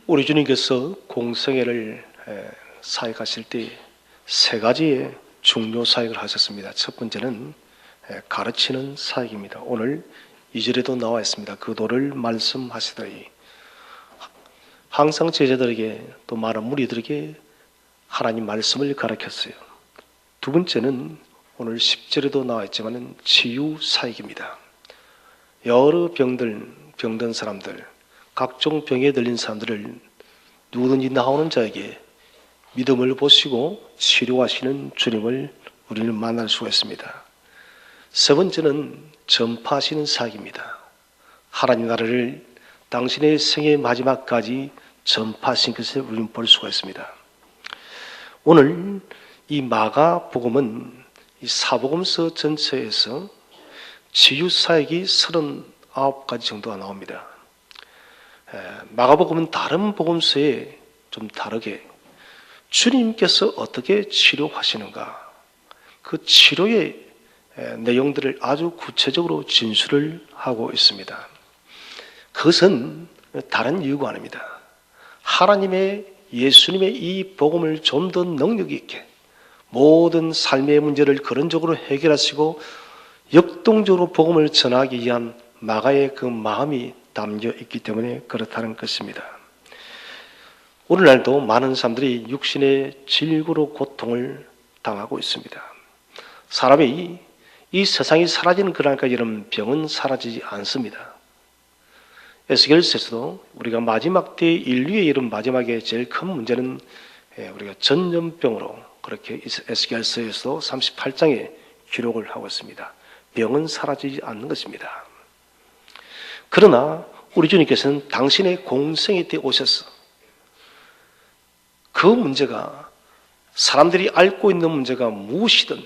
우리 주님께서 공생애를 사역하실 때 세 가지의 중요 사역을 하셨습니다. 첫 번째는 가르치는 사역입니다. 오늘 2절에도 나와 있습니다. 그 도를 말씀하시더니 항상 제자들에게 또 많은 무리들에게 하나님 말씀을 가르쳤어요. 두 번째는 오늘 10절에도 나와 있지만 치유 사역입니다. 여러 병든 사람들, 각종 병에 들린 사람들을 누구든지 나오는 자에게 믿음을 보시고 치료하시는 주님을 우리는 만날 수가 있습니다. 세 번째는 전파하시는 사역입니다. 하나님 나라를 당신의 생의 마지막까지 전파하신 것을 우리는 볼 수가 있습니다. 오늘 이 마가복음은 이 사복음서 전체에서 치유 사역이 39가지 정도가 나옵니다. 마가복음은 다른 복음서에 좀 다르게 주님께서 어떻게 치료하시는가, 그 치료의 내용들을 아주 구체적으로 진술을 하고 있습니다. 그것은 다른 이유가 아닙니다. 하나님의 예수님의 이 복음을 좀 더 능력 있게 모든 삶의 문제를 근원적으로 해결하시고 역동적으로 복음을 전하기 위한 마가의 그 마음이 담겨 있기 때문에 그렇다는 것입니다. 오늘날도 많은 사람들이 육신의 질고로 고통을 당하고 있습니다. 사람이 이 세상이 사라지는 그날까지 이런 병은 사라지지 않습니다. 에스겔서에서도 우리가 마지막 때 인류의 이런 마지막에 제일 큰 문제는 우리가 전염병으로 그렇게 에스겔서에서도 38장에 기록을 하고 있습니다. 병은 사라지지 않는 것입니다. 그러나 우리 주님께서는 당신의 공생애 때 오셔서 그 문제가 사람들이 앓고 있는 문제가 무엇이든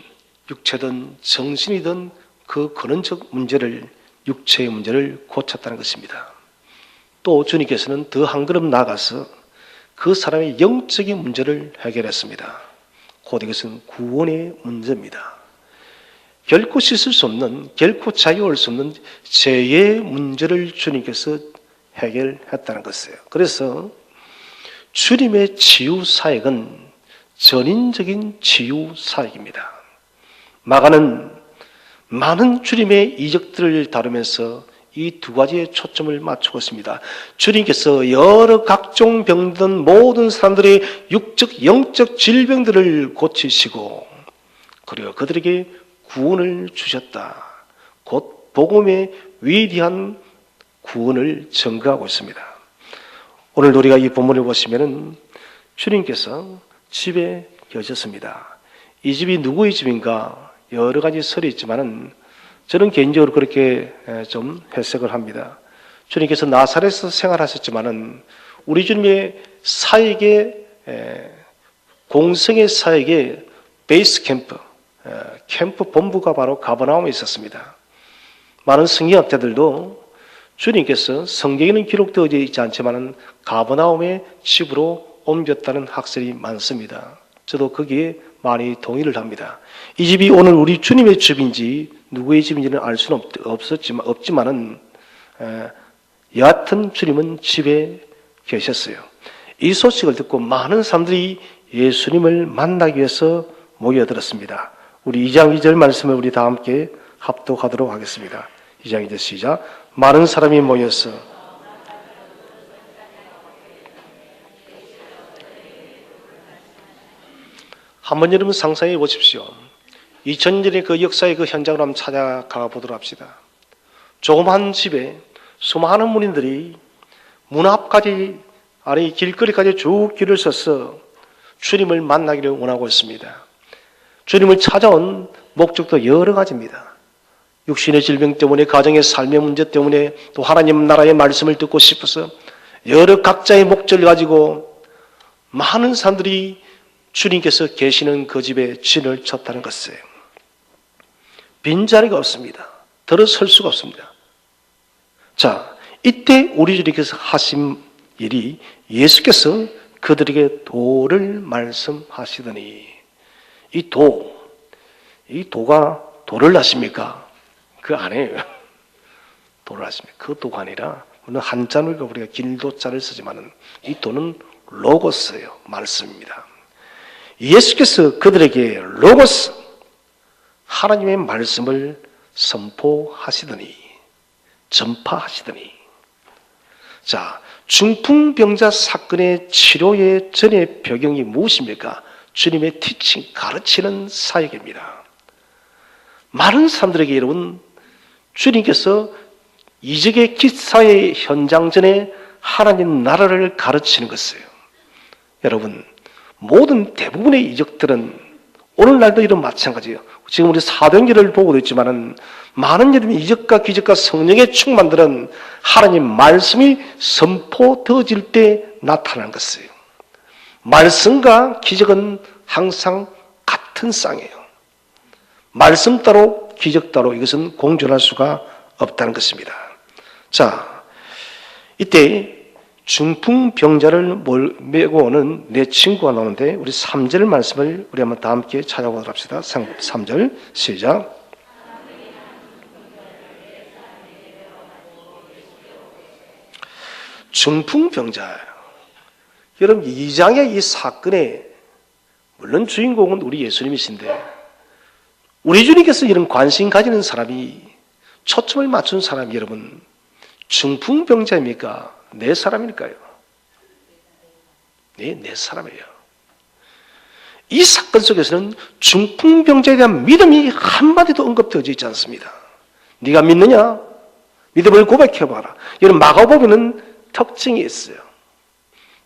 육체든 정신이든 그 근원적 문제를, 육체의 문제를 고쳤다는 것입니다. 또 주님께서는 더 한 걸음 나아가서 그 사람의 영적인 문제를 해결했습니다. 곧 이것은 구원의 문제입니다. 결코 씻을 수 없는, 결코 자유할 수 없는 죄의 문제를 주님께서 해결했다는 것이에요. 그래서 주님의 치유 사역은 전인적인 치유 사역입니다. 마가는 많은 주님의 이적들을 다루면서 이 두 가지에 초점을 맞추고 있습니다. 주님께서 여러 각종 병든 모든 사람들의 육적, 영적 질병들을 고치시고 그리고 그들에게 구원을 주셨다. 곧 복음의 위대한 구원을 증거하고 있습니다. 오늘 우리가 이 본문을 보시면은 주님께서 집에 계셨습니다. 이 집이 누구의 집인가 여러 가지 설이 있지만은 저는 개인적으로 그렇게 좀 해석을 합니다. 주님께서 나사렛에서 생활하셨지만은 우리 주님의 사역의 공생의 사역의 베이스 캠프, 캠프 본부가 바로 가버나움에 있었습니다. 많은 성경학자들도 주님께서 성경에는 기록되어 있지 않지만은 가버나움의 집으로 옮겼다는 학설이 많습니다. 저도 거기에 많이 동의를 합니다. 이 집이 오늘 우리 주님의 집인지 누구의 집인지는 알 수는 없지만은 여하튼 주님은 집에 계셨어요. 이 소식을 듣고 많은 사람들이 예수님을 만나기 위해서 모여들었습니다. 우리 2장 2절 말씀을 우리 다 함께 합독하도록 하겠습니다. 2장 2절 시작. 많은 사람이 모여서 한번 여러분 상상해 보십시오. 2000년의 그 역사의 그 현장으로 한번 찾아가 보도록 합시다. 조그마한 집에 수많은 문인들이 문 앞까지 아니 길거리까지 쭉 길을 서서 주님을 만나기를 원하고 있습니다. 주님을 찾아온 목적도 여러 가지입니다. 육신의 질병 때문에, 가정의 삶의 문제 때문에, 또 하나님 나라의 말씀을 듣고 싶어서 여러 각자의 목적을 가지고 많은 사람들이 주님께서 계시는 그 집에 진을 쳤다는 것이에요. 빈자리가 없습니다. 들어설 수가 없습니다. 자, 이때 우리 주님께서 하신 일이 예수께서 그들에게 도를 말씀하시더니 이 도가 도를 하십니까? 그 아니에요. 도를 하십니까? 그 도가 아니라 물론 한자는 우리가 길도자를 쓰지만은 이 도는 로고스예요. 말씀입니다. 예수께서 그들에게 로고스, 하나님의 말씀을 선포하시더니, 전파하시더니, 자, 중풍병자 사건의 치료의 전의 배경이 무엇입니까? 주님의 티칭, 가르치는 사역입니다. 많은 사람들에게 여러분, 주님께서 이적의 기사의 현장 전에 하나님 나라를 가르치는 것이에요. 여러분, 모든 대부분의 이적들은 오늘날도 이런 마찬가지예요. 지금 우리 사도행전을 보고도 있지만은 많은 여러분 이적과 기적과 성령의 충만들은 하나님 말씀이 선포되어질 때 나타나는 것이에요. 말씀과 기적은 항상 같은 쌍이에요. 말씀 따로 기적 따로 이것은 공존할 수가 없다는 것입니다. 자, 이때 중풍병자를 메고 오는 내 친구가 나오는데 우리 3절 말씀을 우리 한번 다 함께 찾아보도록 합시다. 3절 시작. 중풍병자. 여러분 2장의 이 사건에 물론 주인공은 우리 예수님이신데 우리 주님께서 이런 관심 가지는 사람이 초점을 맞춘 사람이 여러분 중풍병자입니까? 내 사람일까요? 네, 내 사람이에요. 이 사건 속에서는 중풍병자에 대한 믿음이 한마디도 언급되어져 있지 않습니다. 네가 믿느냐? 믿음을 고백해봐라. 이런 마가복음에는 특징이 있어요.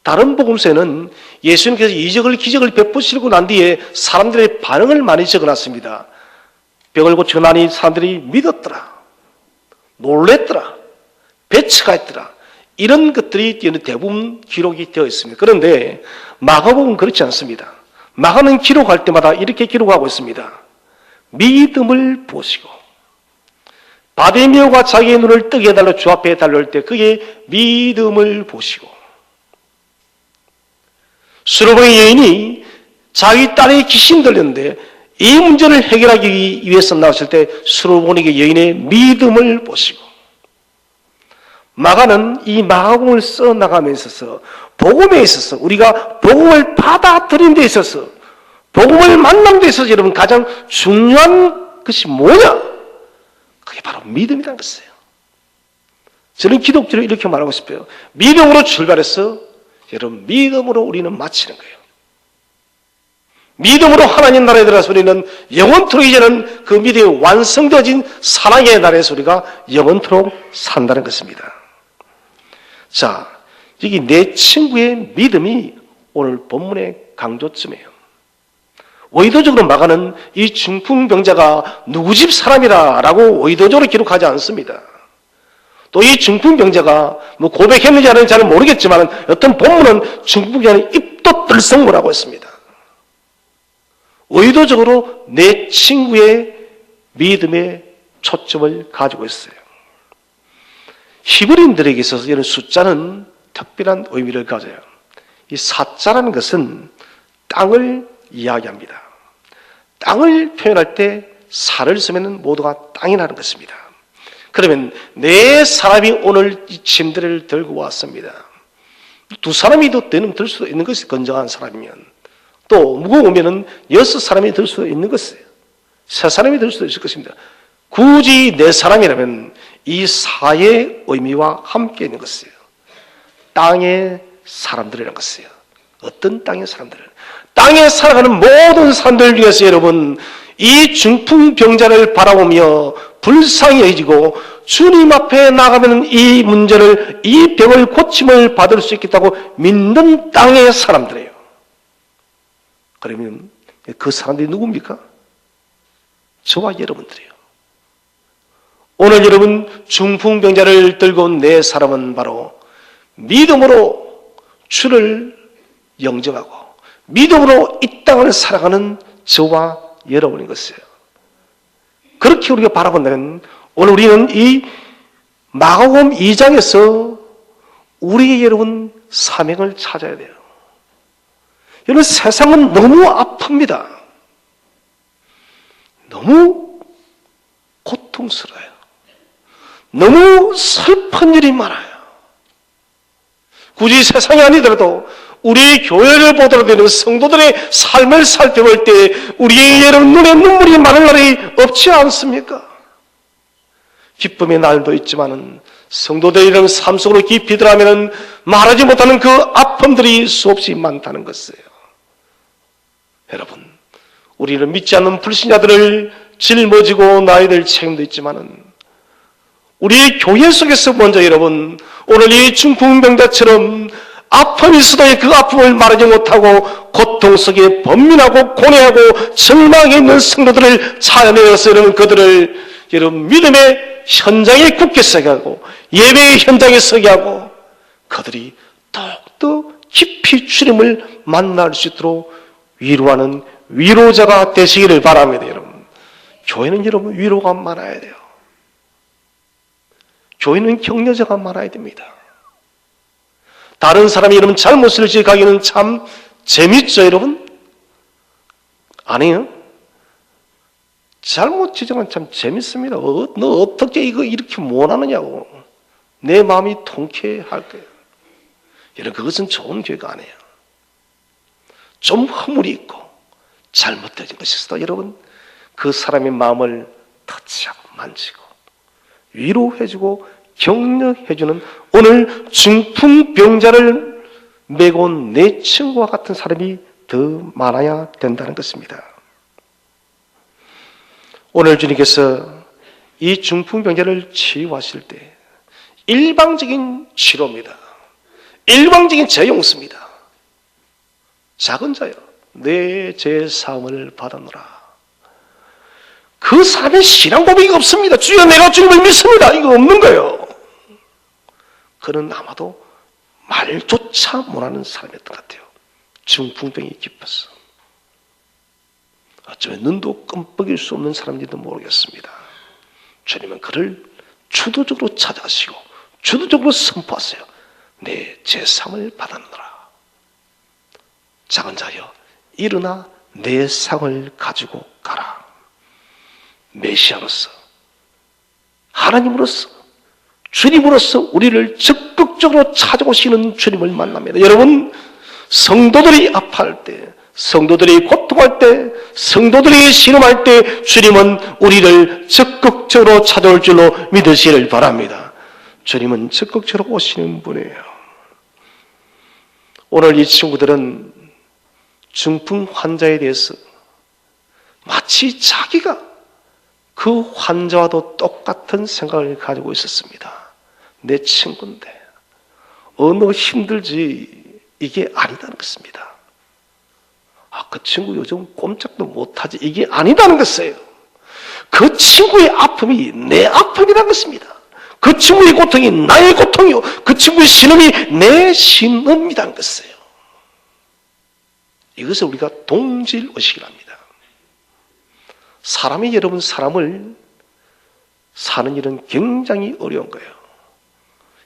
다른 복음서에는 예수님께서 이적을 기적을 베푸시고 난 뒤에 사람들의 반응을 많이 적어놨습니다. 병을 고치고 나니 사람들이 믿었더라. 놀랬더라. 배치가 있더라. 이런 것들이 대부분 기록이 되어 있습니다. 그런데 마가복음은 그렇지 않습니다. 마가는 기록할 때마다 이렇게 기록하고 있습니다. 믿음을 보시고 바디메오가 자기의 눈을 뜨게 해달라 주 앞에 달려올 때 그의 믿음을 보시고 수르보의 여인이 자기 딸의 귀신 들렸는데 이 문제를 해결하기 위해서 나왔을 때 수르보니게 여인의 믿음을 보시고 마가는 이 마가복음을 써나감에 있어서 복음에 있어서 우리가 복음을 받아들인 데 있어서 복음을 만난 데 있어서 여러분 가장 중요한 것이 뭐냐? 그게 바로 믿음이라는 것이에요. 저는 기독교를 이렇게 말하고 싶어요. 믿음으로 출발해서 여러분 믿음으로 우리는 마치는 거예요. 믿음으로 하나님 나라에 들어가서 우리는 영원토록 이제는 그 믿음이 완성되어진 사랑의 나라에서 우리가 영원토록 산다는 것입니다. 자, 여기 내 친구의 믿음이 오늘 본문의 강조점이에요. 의도적으로 마가는 이 중풍병자가 누구 집 사람이라고 의도적으로 기록하지 않습니다. 또 이 중풍병자가 뭐 고백했는지 안 했는지 잘 모르겠지만 어떤 본문은 중풍병자는 입도 들썩 못하고 있습니다. 의도적으로 내 친구의 믿음에 초점을 가지고 있어요. 히브리인들에게 있어서 이런 숫자는 특별한 의미를 가져요. 이 사자라는 것은 땅을 이야기합니다. 땅을 표현할 때 사를 쓰면 모두가 땅이라는 것입니다. 그러면 네 사람이 오늘 이 침대를 들고 왔습니다. 두 사람이 더 들 수도 있는 것이 건강한 사람이면 또 무거우면 6사람이 들 수도 있는 것이에요. 3사람이 들 수도 있을 것입니다. 굳이 4사람이라면 이 사의 의미와 함께 있는 것이에요. 땅의 사람들이라는 것이에요. 어떤 땅의 사람들은? 땅에 살아가는 모든 사람들 중에서 여러분 이 중풍병자를 바라보며 불쌍히 여기고 주님 앞에 나가면 이 문제를 이 병을 고침을 받을 수 있겠다고 믿는 땅의 사람들이에요. 그러면 그 사람들이 누굽니까? 저와 여러분들이에요. 오늘 여러분 중풍병자를 들고 온 네 사람은 바로 믿음으로 주를 영접하고 믿음으로 이 땅을 살아가는 저와 여러분인 것이에요. 그렇게 우리가 바라본다면 오늘 우리는 이 마가복음 2장에서 우리의 여러분 사명을 찾아야 돼요. 여러분 세상은 너무 아픕니다. 너무 고통스러워요. 너무 슬픈 일이 많아요. 굳이 세상이 아니더라도 우리 교회를 보더라도 성도들의 삶을 살펴볼 때 우리의 여러분 눈에 눈물이 마를 날이 없지 않습니까? 기쁨의 날도 있지만은 성도들의 이런 삶 속으로 깊이 들어가면 말하지 못하는 그 아픔들이 수없이 많다는 것이에요. 여러분, 우리는 믿지 않는 불신자들을 짊어지고 나야 될 책임도 있지만은 우리 교회 속에서 먼저 여러분, 오늘 이 중풍병자처럼 아픔이 있어도 그 아픔을 말하지 못하고 고통 속에 번민하고 고뇌하고 절망해 있는 성도들을 찾아내어서 여러분 그들을 여러분 믿음의 현장에 굳게 서게 하고 예배의 현장에 서게 하고 그들이 더욱더 깊이 주님을 만날 수 있도록 위로하는 위로자가 되시기를 바랍니다. 여러분, 교회는 여러분 위로가 많아야 돼요. 교회는 격려자가 많아야 됩니다. 다른 사람이 여러분 잘못을 지적하기는 참 재밌죠, 여러분? 아니에요? 잘못 지적은 참 재밌습니다. 너 어떻게 이거 이렇게 못하느냐고. 내 마음이 통쾌할 거예요. 여러분, 그것은 좋은 교회가 아니에요. 좀 허물이 있고 잘못된 것이 있어도 여러분 그 사람의 마음을 터치하고 만지고 위로해주고 격려해주는 오늘 중풍병자를 메고 온 내 친구와 같은 사람이 더 많아야 된다는 것입니다. 오늘 주님께서 이 중풍병자를 치유하실 때 일방적인 치료입니다. 일방적인 재용서입니다. 작은 자여 내 죄 사함을 받았노라. 그 사람의 신앙 고백이 없습니다. 주여 내가 주님을 믿습니다. 이거 없는 거예요. 그는 아마도 말조차 못하는 사람이었던 것 같아요. 중풍병이 깊어서. 어쩌면 눈도 끔뻑일 수 없는 사람인지도 모르겠습니다. 주님은 그를 주도적으로 찾아가시고 주도적으로 선포하세요. 내 죄상을 받았노라. 작은 자여 일어나 내 상을 가지고 가라. 메시아로서 하나님으로서 주님으로서 우리를 적극적으로 찾아오시는 주님을 만납니다. 여러분, 성도들이 아파할 때, 성도들이 고통할 때, 성도들이 신음할 때 주님은 우리를 적극적으로 찾아올 줄로 믿으시기를 바랍니다. 주님은 적극적으로 오시는 분이에요. 오늘 이 친구들은 중풍 환자에 대해서 마치 자기가 그 환자와도 똑같은 생각을 가지고 있었습니다. 내 친구인데 너 힘들지 이게 아니다는 것입니다. 그 친구 요즘 꼼짝도 못하지 이게 아니다는 것이에요. 그 친구의 아픔이 내 아픔이라는 것입니다. 그 친구의 고통이 나의 고통이요 그 친구의 신음이 내 신음이라는 것이에요. 이것을 우리가 동질의식이랍니다. 사람이 여러분 사람을 사는 일은 굉장히 어려운 거예요.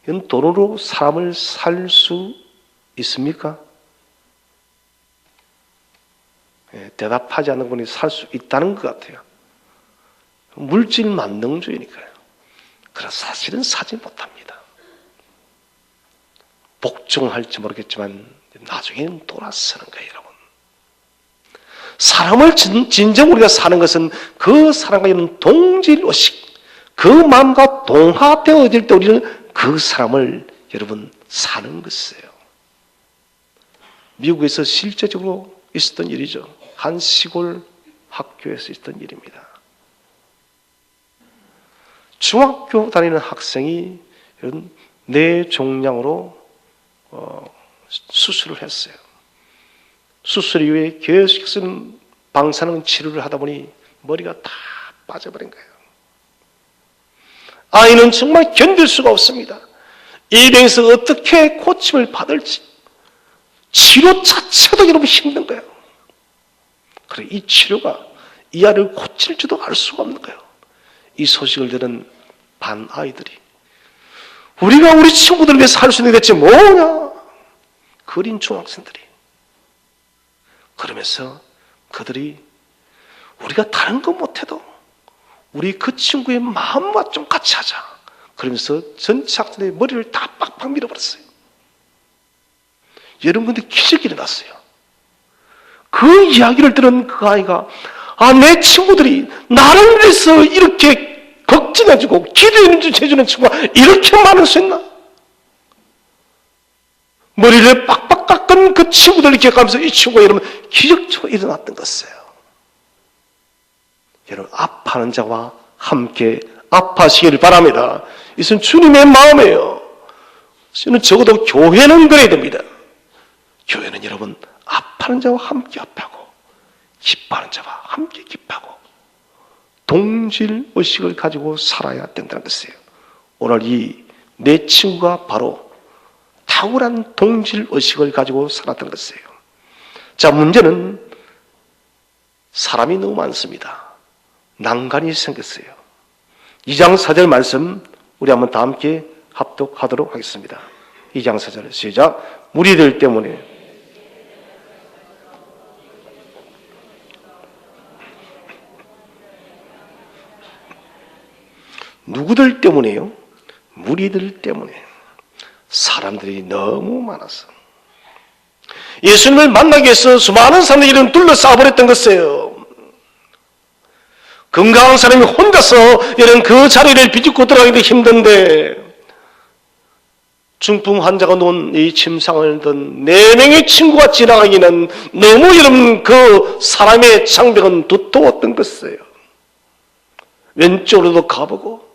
이건 돈으로 사람을 살 수 있습니까? 대답하지 않는 분이 살 수 있다는 것 같아요. 물질 만능주의니까요. 그래서 사실은 사지 못합니다. 복종할지 모르겠지만 나중에는 돌아서는 거예요, 여러분. 사람을 진정 우리가 사는 것은 그 사람과 있는 동질의식, 그 마음과 동화되어질 때 우리는 그 사람을 여러분 사는 것이에요. 미국에서 실제적으로 있었던 일이죠. 한 시골 학교에서 있었던 일입니다. 중학교 다니는 학생이 뇌종양으로 수술을 했어요. 수술 이후에 계속해서 방사능 치료를 하다 보니 머리가 다 빠져버린 거예요. 아이는 정말 견딜 수가 없습니다. 이 병에서 어떻게 고침을 받을지 치료 자체도 여러분 힘든 거예요. 그래 이 치료가 이 아이를 고칠지도 알 수가 없는 거예요. 이 소식을 들은 반 아이들이 우리가 우리 친구들을 위해서 할 수 있는 게 대체 뭐냐? 어린 중학생들이 그러면서 그들이 우리가 다른 거 못해도 우리 그 친구의 마음과 좀 같이 하자. 그러면서 전체 학생들의 머리를 다 빡빡 밀어버렸어요. 여러분, 근데 기적이 일어났어요. 그 이야기를 들은 그 아이가, 내 친구들이 나를 위해서 이렇게 걱정해주고 기도해주는 해주는 친구가 이렇게 많을 수 있나? 머리를 빡빡 깎은 그 친구들을 기억하면서 이 친구가 여러분 기적적으로 일어났던 것이에요. 여러분, 아파하는 자와 함께 아파하시기를 바랍니다. 이것은 주님의 마음이에요. 저는 적어도 교회는 그래야 됩니다. 교회는 여러분, 아파하는 자와 함께 아파하고 기뻐하는 자와 함께 기뻐하고 동질의식을 가지고 살아야 된다는 것이에요. 오늘 이 내 친구가 바로 탁월한 동질의식을 가지고 살았던 것이에요. 자, 문제는 사람이 너무 많습니다. 난간이 생겼어요. 2장 4절 말씀 우리 한번 다 함께 합독하도록 하겠습니다. 2장 4절 시작. 무리들 때문에 누구들 때문에요? 무리들 때문에. 사람들이 너무 많아서 예수님을 만나기 위해서 수많은 사람들이 이런 둘러싸버렸던 것이에요. 건강한 사람이 혼자서 이런 그 자리를 비집고 들어가기도 힘든데 중풍 환자가 놓은 이 침상을 든 4명의 친구가 지나가기는 너무 여러분 그 사람의 장벽은 두터웠던 것이에요. 왼쪽으로도 가보고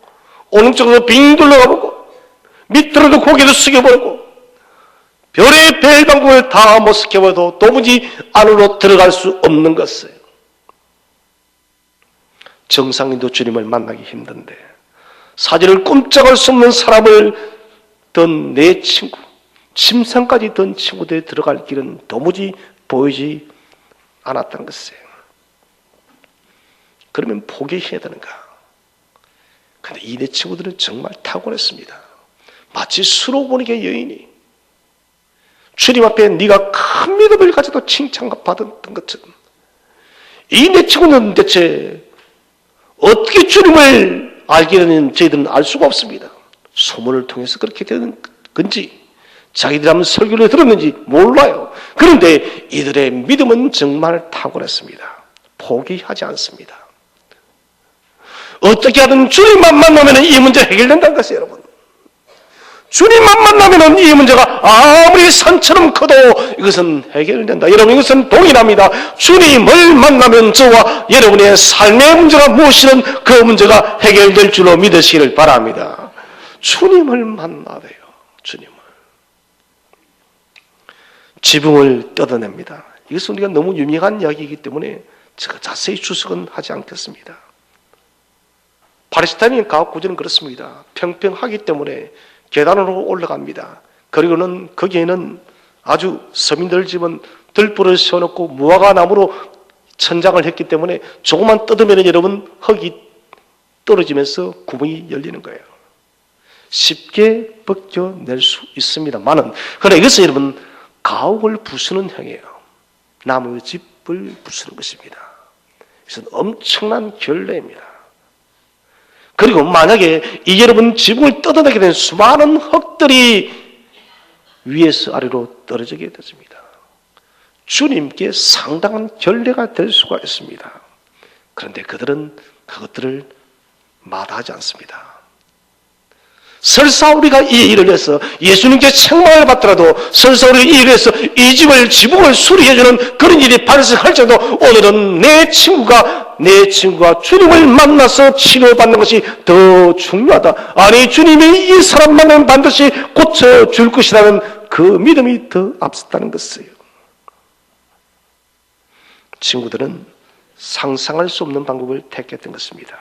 오른쪽으로도 빙 둘러가보고 밑으로도 고개를 숙여보고 별의 별 방법을 다 모색해봐도 도무지 안으로 들어갈 수 없는 것이에요. 정상인도 주님을 만나기 힘든데 사지를 꼼짝할 수 없는 사람을 든 내 친구, 침상까지 든 친구들이 들어갈 길은 도무지 보이지 않았다는 것이에요. 그러면 포기해야 되는가? 근데 이 내 친구들은 정말 탁월했습니다. 마치 수로보니게 여인이 주님 앞에 네가 큰 믿음을 가져도 칭찬받았던 것처럼 이 내 친구는 대체 어떻게 주님을 알게 되는 저희들은 알 수가 없습니다. 소문을 통해서 그렇게 되는 건지 자기들이 한번 설교를 들었는지 몰라요. 그런데 이들의 믿음은 정말 탁월했습니다. 포기하지 않습니다. 어떻게 하든 주님만 만나면 이 문제 해결된다는 것이에요, 여러분. 주님만 만나면 이 문제가 아무리 산처럼 커도 이것은 해결된다. 여러분, 이것은 동일합니다. 주님을 만나면 저와 여러분의 삶의 문제가 무엇이든 그 문제가 해결될 줄로 믿으시기를 바랍니다. 주님을 만나야 돼요. 주님을. 지붕을 뜯어냅니다. 이것은 우리가 너무 유명한 이야기이기 때문에 제가 자세히 추석은 하지 않겠습니다. 팔레스타인 가옥 구조는 그렇습니다. 평평하기 때문에 계단으로 올라갑니다. 그리고는 거기에는 아주 서민들 집은 들불을 세워놓고 무화과 나무로 천장을 했기 때문에 조금만 뜯으면 여러분 흙이 떨어지면서 구멍이 열리는 거예요. 쉽게 벗겨낼 수 있습니다만은, 그러나 이것은 여러분 가옥을 부수는 행위예요. 나무 집을 부수는 것입니다. 이것은 엄청난 결례입니다. 그리고 만약에 이 여러분 지붕을 뜯어내게 된 수많은 흙들이 위에서 아래로 떨어지게 됐습니다. 주님께 상당한 결례가 될 수가 있습니다. 그런데 그들은 그것들을 마다하지 않습니다. 설사 우리가 이 일을 해서 예수님께 책망을 받더라도 설사 우리가 이 일을 해서 이 집을 지붕을 수리해주는 그런 일이 발생할지라도 오늘은 내 친구가 주님을 만나서 치료받는 것이 더 중요하다. 아니, 주님이 이 사람 만나면 반드시 고쳐줄 것이라는 그 믿음이 더 앞섰다는 것이에요. 친구들은 상상할 수 없는 방법을 택했던 것입니다.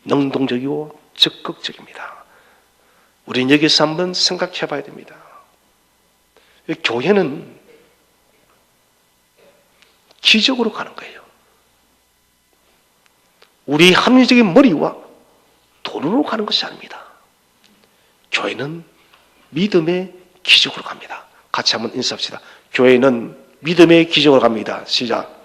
능동적이고 적극적입니다. 우리는 여기서 한번 생각해 봐야 됩니다. 교회는 기적으로 가는 거예요. 우리 합리적인 머리와 돈으로 가는 것이 아닙니다. 교회는 믿음의 기적으로 갑니다. 같이 한번 인사합시다. 교회는 믿음의 기적으로 갑니다. 시작.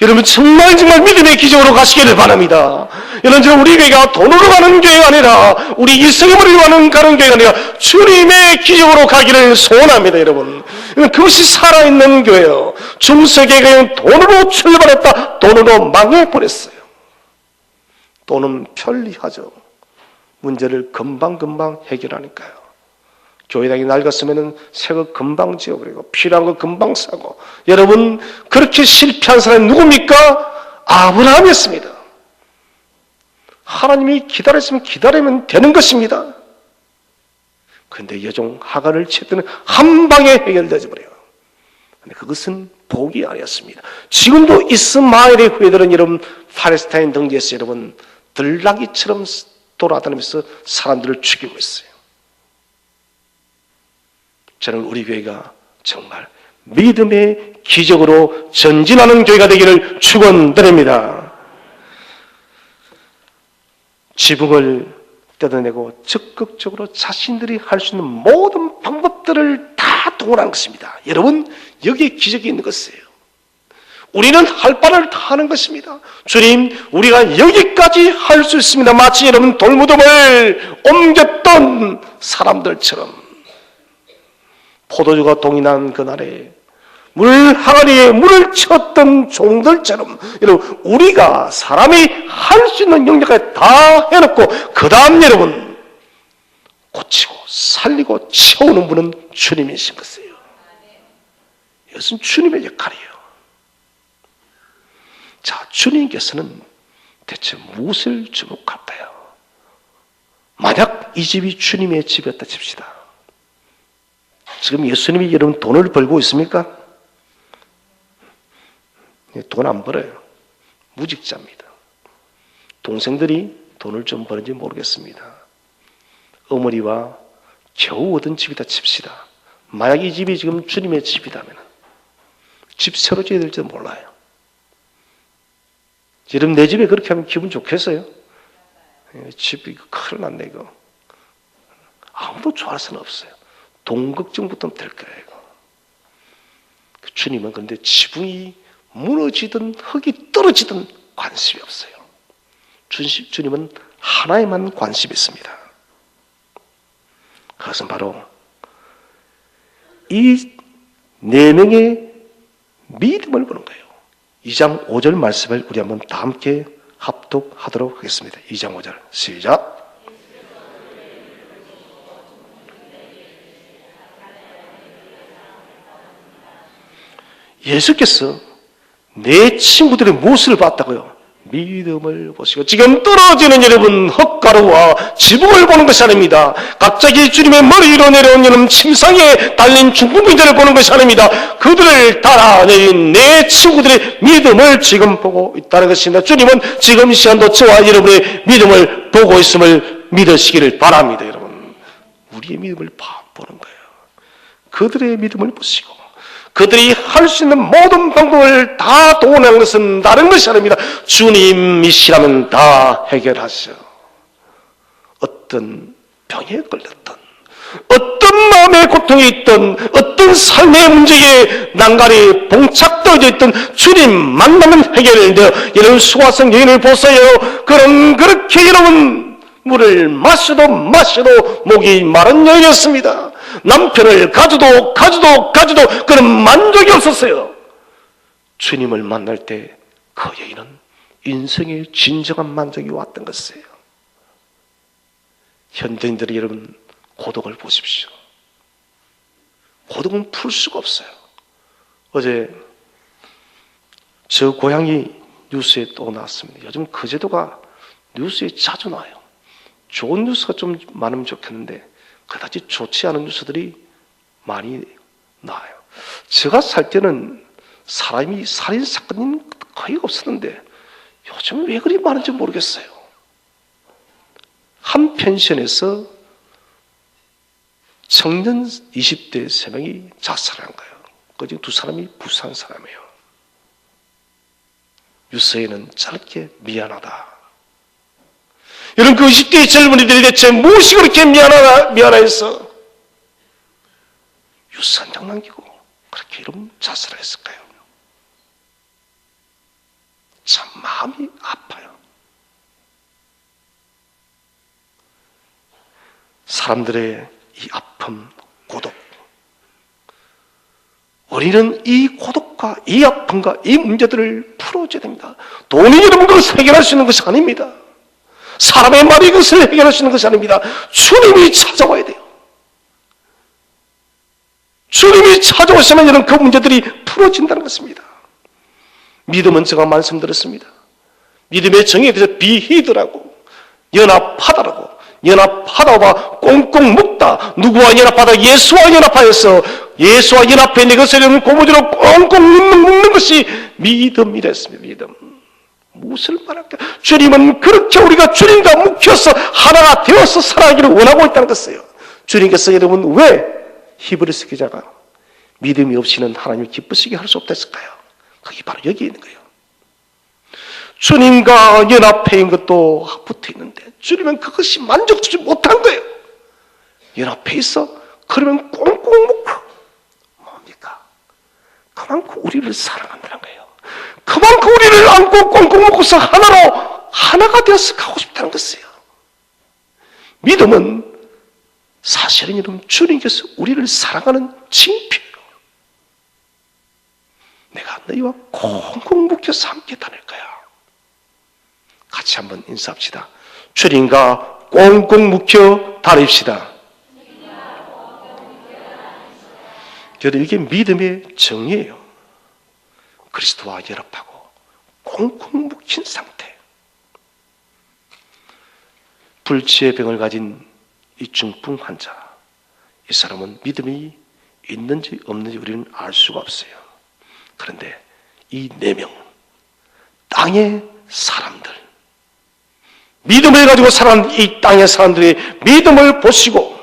여러분 정말 믿음의 기적으로 가시기를 바랍니다. 여러분 우리 교회가 돈으로 가는 교회가 아니라 우리 일생을 가는 교회가 아니라 주님의 기적으로 가기를 소원합니다. 여러분 그것이 살아있는 교회요. 중세교회는 돈으로 출발했다 돈으로 망해버렸어요. 돈은 편리하죠. 문제를 금방금방 해결하니까요. 교회당이 낡았으면 새거 금방 지어버리고 필요한 거 금방 사고. 여러분 그렇게 실패한 사람이 누굽니까? 아브라함이었습니다. 하나님이 기다리면 되는 것입니다. 그런데 여종 하갈을 채뜨는 한 방에 해결되어 버려요. 그것은 복이 아니었습니다. 지금도 이스마엘의 후예들은 여러분 팔레스타인 등지에서 여러분 들나귀처럼 돌아다니면서 사람들을 죽이고 있어요. 저는 우리 교회가 정말 믿음의 기적으로 전진하는 교회가 되기를 축원드립니다. 지붕을 뜯어내고 적극적으로 자신들이 할 수 있는 모든 방법들을 다 동원한 것입니다. 여러분 여기에 기적이 있는 것이에요. 우리는 할 바를 다 하는 것입니다. 주님 우리가 여기까지 할 수 있습니다. 마치 여러분 돌무덤을 옮겼던 사람들처럼 포도주가 동이 난 그날에 물 항아리에 물을 쳤던 종들처럼 여러분 우리가 사람이 할 수 있는 영역까지 다 해놓고 그 다음 여러분 고치고 살리고 채우는 분은 주님이신 것이에요. 이것은 주님의 역할이에요. 자, 주님께서는 대체 무엇을 주목할까요? 만약 이 집이 주님의 집이었다 칩시다. 지금 예수님이 여러분 돈을 벌고 있습니까? 돈 안 벌어요. 무직자입니다. 동생들이 돈을 좀 버는지 모르겠습니다. 어머니와 겨우 얻은 집이다 칩시다. 만약 이 집이 지금 주님의 집이라면 집 새로 지어야 될지도 몰라요. 여러분 내 집에 그렇게 하면 기분 좋겠어요? 집 이거 큰일 났네 이거. 아무도 좋아할 수는 없어요. 돈 걱정부터 될 거예요. 이거. 주님은 그런데 지붕이 무너지든 흙이 떨어지든 관심이 없어요. 주님은 하나에만 관심이 있습니다. 그것은 바로 이 네 명의 믿음을 보는 거예요. 2장 5절 말씀을 우리 한번 다 함께 합독하도록 하겠습니다. 2장 5절 시작. 예수께서 내 친구들의 무엇을 봤다고요? 믿음을 보시고 지금 떨어지는 여러분 헛가루와 지붕을 보는 것이 아닙니다. 갑자기 주님의 머리 위로 내려온 여러분 침상에 달린 중풍병자를 보는 것이 아닙니다. 그들을 따라내린 내 친구들의 믿음을 지금 보고 있다는 것입니다. 주님은 지금 이 시간도 저와 여러분의 믿음을 보고 있음을 믿으시기를 바랍니다. 여러분 우리의 믿음을 보는 거예요. 그들의 믿음을 보시고 그들이 할 수 있는 모든 방법을 다 동원하는 것은 다른 것이 아닙니다. 주님이시라면 다 해결하셔. 어떤 병에 걸렸던, 어떤 마음의 고통이 있던, 어떤 삶의 문제에 난간이 봉착되어져 있던 주님 만나면 해결되어 여러분 수화성 여인을 보세요. 그렇게 여러분 물을 마셔도 목이 마른 여인이었습니다. 남편을 가져도 그런 만족이 없었어요. 주님을 만날 때 그 여인은 인생의 진정한 만족이 왔던 것이에요. 현대인들이 여러분 고독을 보십시오. 고독은 풀 수가 없어요. 어제 저 고향이 뉴스에 또 나왔습니다. 요즘 그 제도가 뉴스에 자주 나와요. 좋은 뉴스가 좀 많으면 좋겠는데 그다지 좋지 않은 뉴스들이 많이 나와요. 제가 살 때는 사람이 살인사건이 거의 없었는데 요즘 왜 그리 많은지 모르겠어요. 한 펜션에서 청년 20대 3명이 자살한 거예요. 그중 2사람이 부산 사람이에요. 뉴스에는 짧게 미안하다. 여러분 그 20대의 젊은이들이 대체 무엇이 그렇게 미안해서 유산장 남기고 그렇게 이런 자살을 했을까요? 참 마음이 아파요. 사람들의 이 아픔, 고독. 우리는 이 고독과 이 아픔과 이 문제들을 풀어줘야 됩니다. 돈이 여러분 그것을 해결할 수 있는 것이 아닙니다. 사람의 말이 그것을 해결할 수 있는 것이 아닙니다. 주님이 찾아와야 돼요. 주님이 찾아오시면 여러분 그 문제들이 풀어진다는 것입니다. 믿음은 제가 말씀드렸습니다. 믿음의 정의에 대해서 비히드라고, 연합하다라고, 연합하다와 꽁꽁 묶다. 누구와 연합하다? 예수와 연합하여서 예수와 연합해 내 것을 고무줄로 꽁꽁 묶는 것이 믿음이라 했습니다. 믿음. 무엇을 말할까? 주님은 그렇게 우리가 주님과 묶여서 하나가 되어서 살아가기를 원하고 있다는 것이에요. 주님께서 여러분 왜 히브리서 기자가 믿음이 없이는 하나님을 기쁘시게 할 수 없다 했을까요? 그게 바로 여기 있는 거예요. 주님과 연합해 있는 것도 붙어 있는데 주님은 그것이 만족스럽지 못한 거예요. 연합해 있어? 그러면 꽁꽁 묶고 뭡니까? 그만큼 우리를 사랑한다는 거예요. 그만큼 우리를 안고 꽁꽁 묶고서 하나가 되어서 가고 싶다는 것이에요. 믿음은 사실은 여러분 주님께서 우리를 사랑하는 징표예요. 내가 너희와 꽁꽁 묶여서 함께 다닐 거야. 같이 한번 인사합시다. 주님과 꽁꽁 묶여 다닙시다. 여러분 이게 믿음의 정의예요. 그리스도와 연합하고 꽁꽁 묶인 상태. 불치의 병을 가진 이 중풍 환자, 이 사람은 믿음이 있는지 없는지 우리는 알 수가 없어요. 그런데 이 4명 땅의 사람들, 믿음을 가지고 살아가는 이 땅의 사람들의 믿음을 보시고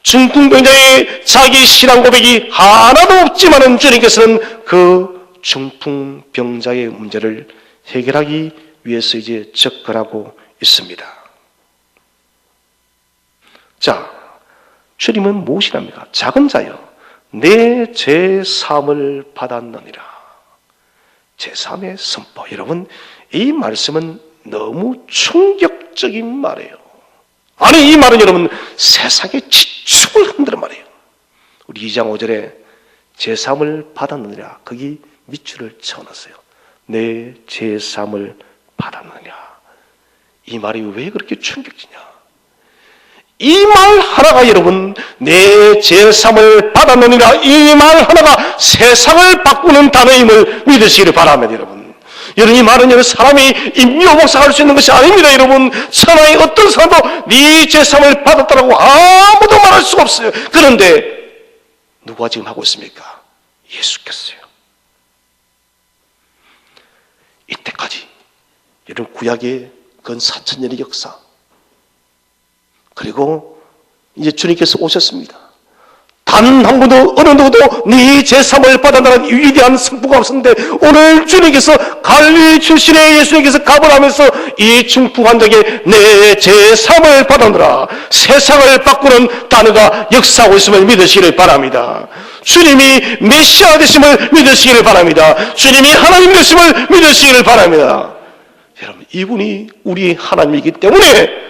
중풍병자의 자기 신앙 고백이 하나도 없지만은 주님께서는 그 중풍병자의 문제를 해결하기 위해서 이제 접근하고 있습니다. 자, 주님은 무엇이랍니까? 작은 자여, 내 제3을 받았느니라. 제3의 선포. 여러분, 이 말씀은 너무 충격적인 말이에요. 아니, 이 말은 여러분 세상의 지축을 흔드는 말이에요. 우리 2장 5절에 제3을 받았느니라. 거기 밑줄을 쳐놨어요. 내 제3을 받았느니라. 이 말이 왜 그렇게 충격지냐? 이 말 하나가 여러분 내 제3을 받았느니라, 이 말 하나가 세상을 바꾸는 단어임을 믿으시기를 바랍니다. 여러분, 이 말은 여러분 사람이 임묘복사할 수 있는 것이 아닙니다. 여러분, 천하의 어떤 사람도 네 제3을 받았다라고 아무도 말할 수가 없어요. 그런데 누가 지금 하고 있습니까? 예수께서요. 이때까지 여러분 구약의 근 4,000년의 역사, 그리고 이제 주님께서 오셨습니다. 단 한 번도 어느 누구도 네 제3을 받아다는 위대한 선포가 없었는데 오늘 주님께서 갈릴리 출신의 예수님께서 가버하면서 이 중풍 환자에게 내 제3을 받아느라 세상을 바꾸는 단어가 역사하고 있음을 믿으시기를 바랍니다. 주님이 메시아 되심을 믿으시기를 바랍니다. 주님이 하나님 되심을 믿으시기를 바랍니다. 여러분, 이분이 우리 하나님이기 때문에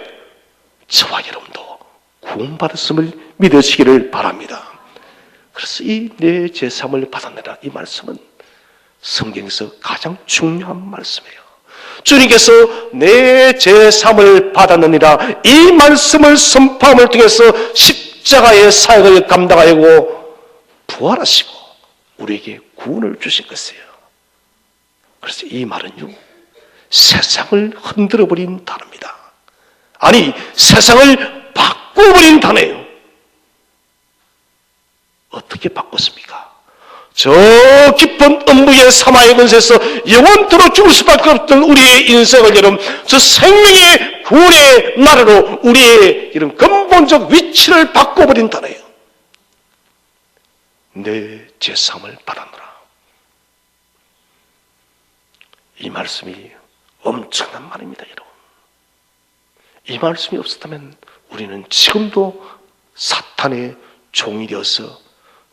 저와 여러분도 구원받았음을 믿으시기를 바랍니다. 그래서 이 내 제3을 받았느라, 이 말씀은 성경에서 가장 중요한 말씀이에요. 주님께서 내 제3을 받았느니라, 이 말씀을 선포함을 통해서 십자가의 사역을 감당하고 부활하시고 우리에게 구원을 주신 것이에요. 그래서 이 말은요, 세상을 흔들어버린 단어입니다. 아니, 세상을 바꿔버린 단어예요. 어떻게 바꿨습니까? 저 깊은 음부의 사마의 근세에서 영원토록 죽을 수밖에 없던 우리의 인생을 여러분, 저 생명의 구원의 나라로 우리의 이런 근본적 위치를 바꿔버린 단어예요. 내 제3을 받아노라. 이 말씀이 엄청난 말입니다, 여러분. 이 말씀이 없었다면 우리는 지금도 사탄의 종이 되어서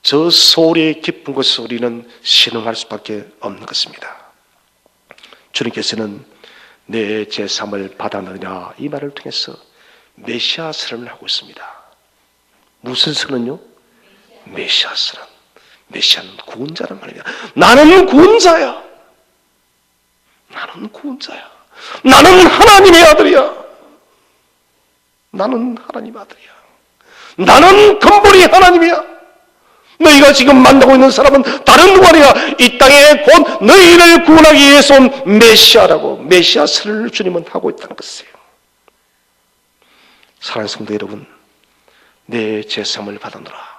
저 소리의 깊은 곳에서 우리는 신음할 수밖에 없는 것입니다. 주님께서는 내 제3을 받아느냐 이 말을 통해서 메시아 선언을 하고 있습니다. 무슨 선언요? 메시아 선언. 메시아는 구원자란 말이야. 나는 구원자야. 나는 구원자야. 나는 하나님의 아들이야. 나는 하나님의 아들이야. 나는 근본이 하나님이야. 너희가 지금 만나고 있는 사람은 다른 누가 아니라 이 땅에 곧 너희를 구원하기 위해서 온 메시아라고 메시아 선언을 주님은 하고 있다는 것이에요. 사랑하는 성도 여러분, 내 제3을 받아노라.